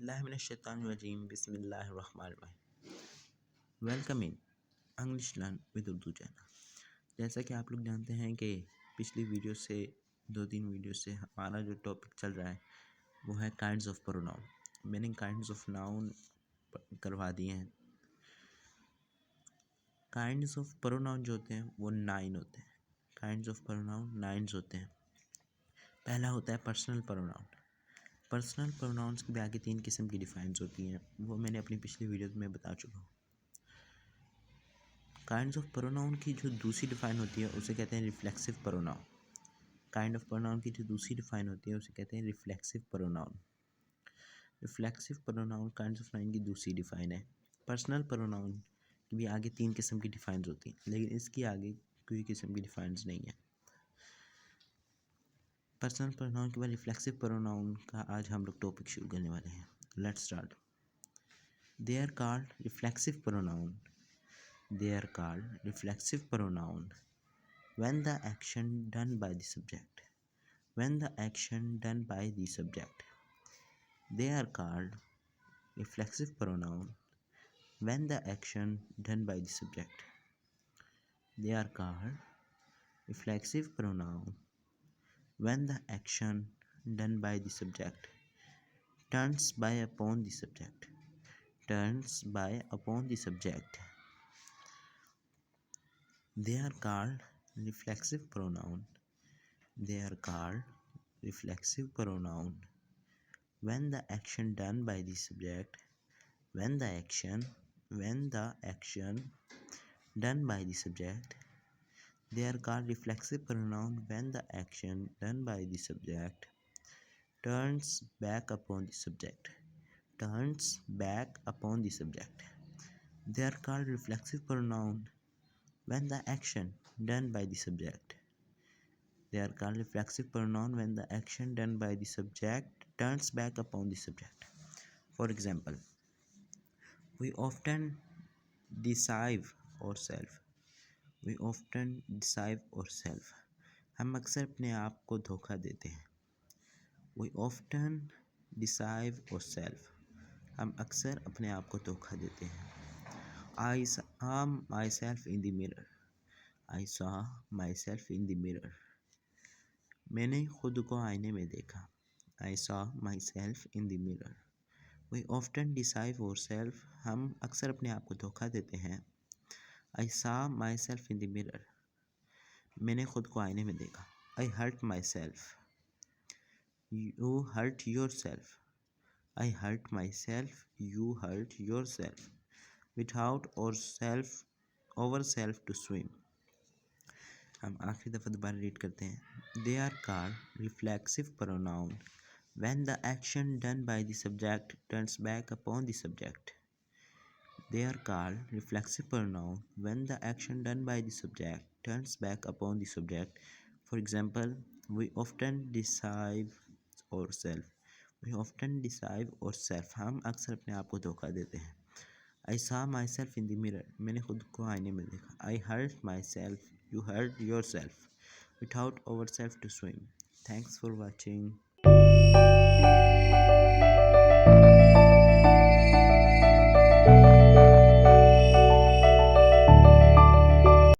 औज़ुबिल्लाहिमिनश्शैतानिर्रजीम बिस्मिल्लाहिर्रहमानिर्रहीम। Welcome in English learn with Urdu channel. जैसा कि आप लोग जानते हैं कि पिछली वीडियो से 2-3 वीडियो से हमारा जो टॉपिक चल रहा है वो है काइंड्स ऑफ प्रोनाउन। मैंने काइंड्स ऑफ नाउन करवा दिए हैं। काइंड्स ऑफ प्रोनाउन जो होते हैं वो 9 होते हैं। काइंड्स ऑफ प्रोनाउन 9 होते हैं। पहला होता है पर्सनल प्रोनाउन। पर्सनल प्रोनाउंस की भी आगे 3 किस्म की डिफाइंस होती हैं, वो मैंने अपनी पिछली वीडियो में बता चुका हूँ। काइंड्स ऑफ प्रोनाउन की जो दूसरी डिफाइन होती है उसे कहते हैं reflexive pronoun. Kind of pronoun की जो दूसरी डिफाइन होती है उसे कहते हैं reflexive pronoun. Reflexive pronoun kinds of 9 की दूसरी डिफाइन है। पर्सनल प्रोनाउन की भी आगे 3 किस्म की डिफाइंस होती हैं, लेकिन इसकी आगे कोई किस्म की डिफाइंस नहीं है। पर्सनल प्रोनाउन के बाद रिफ्लेक्सिव प्रोनाउन का आज हम लोग टॉपिक शुरू करने वाले हैं। Let's start. They are called reflexive pronoun. They are called reflexive pronoun when the action done by the subject. When the action done by the subject. They are called reflexive pronoun when the action done by the subject. They are called reflexive pronoun when the action done by the subject turns by upon the subject. Turns by upon the subject. They are called reflexive pronoun. They are called reflexive pronoun when the action done by the subject. When the action done by the subject. They are called reflexive pronoun when the action done by the subject turns back upon the subject. Turns back upon the subject. They are called reflexive pronoun when the action done by the subject. They are called reflexive pronoun when the action done by the subject turns back upon the subject. For example, we often deceive ourselves. We often deceive ourselves. हम अक्सर अपने आप को धोखा देते हैं। We often deceive ourselves. हम अक्सर अपने आप को धोखा देते हैं। I saw myself in the mirror. I saw myself in the mirror. मैंने खुद को आईने में देखा। I saw myself in the mirror. We often deceive ourselves. हम अक्सर अपने आप को धोखा देते हैं। I saw myself in the mirror. मैंने खुद को आईने में देखा। I hurt myself. You hurt yourself. I hurt myself. You hurt yourself. We taught ourselves to swim. हम आखिरी दफ़ा दोबारा रीड करते हैं। They are called reflexive pronoun when the action done by the subject turns back upon the subject. They are called reflexive pronoun when the action done by the subject turns back upon the subject. For example, we often deceive ourselves. We often deceive ourselves. हम अक्सर अपने आप को धोखा देते हैं। I saw myself in the mirror. मैंने खुद को आईने में देखा। I hurt myself. You hurt yourself. We taught ourselves to swim. Thanks for watching.